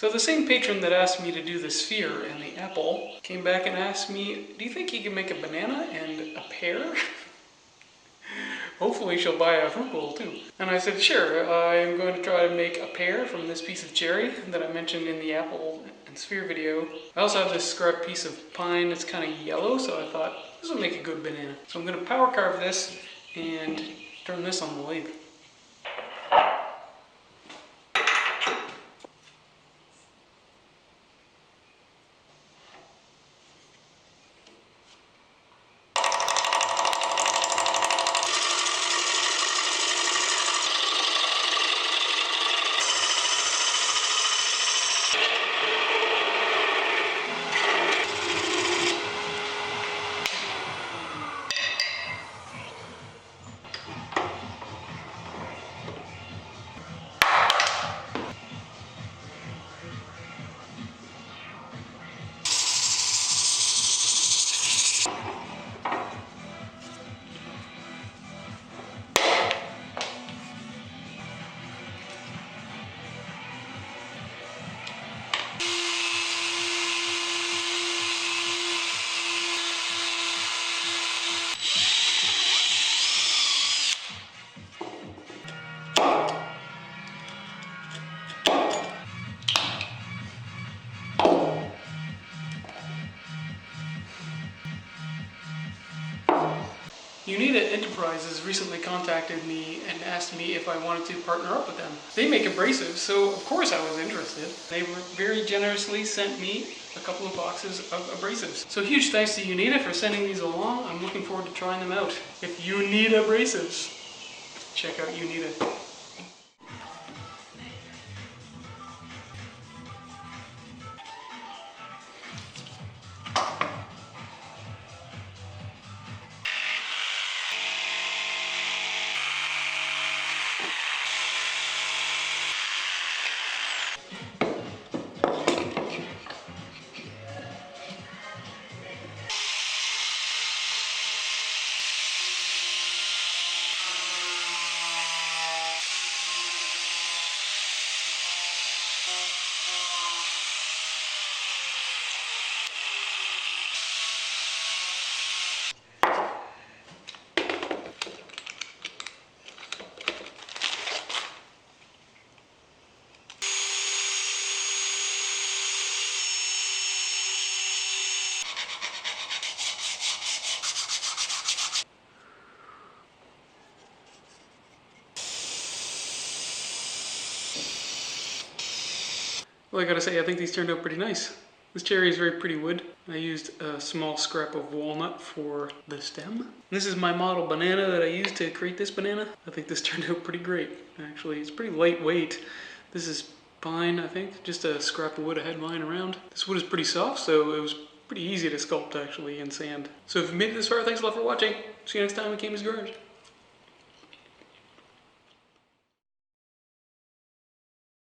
So the same patron that asked me to do the sphere and the apple came back and asked me, do you think you can make a banana and a pear? Hopefully she'll buy a fruit bowl too. And I said, sure, I'm going to try to make a pear from this piece of cherry that I mentioned in the apple and sphere video. I also have this scrap piece of pine that's kind of yellow, so I thought this will make a good banana. So I'm going to power carve this and turn this on the lathe. Uneeda Enterprizes recently contacted me and asked me if I wanted to partner up with them. They make abrasives, so of course I was interested. They very generously sent me a couple of boxes of abrasives. So huge thanks to Uneeda for sending these along. I'm looking forward to trying them out. If you need abrasives, check out Uneeda. Well, I gotta say, I think these turned out pretty nice. This cherry is very pretty wood. I used a small scrap of walnut for the stem. This is my model banana that I used to create this banana. I think this turned out pretty great, actually. It's pretty lightweight. This is pine, I think, just a scrap of wood I had lying around. This wood is pretty soft, so it was pretty easy to sculpt, actually, in sand. So if you made it this far, thanks a lot for watching. See you next time in Kami's Garage.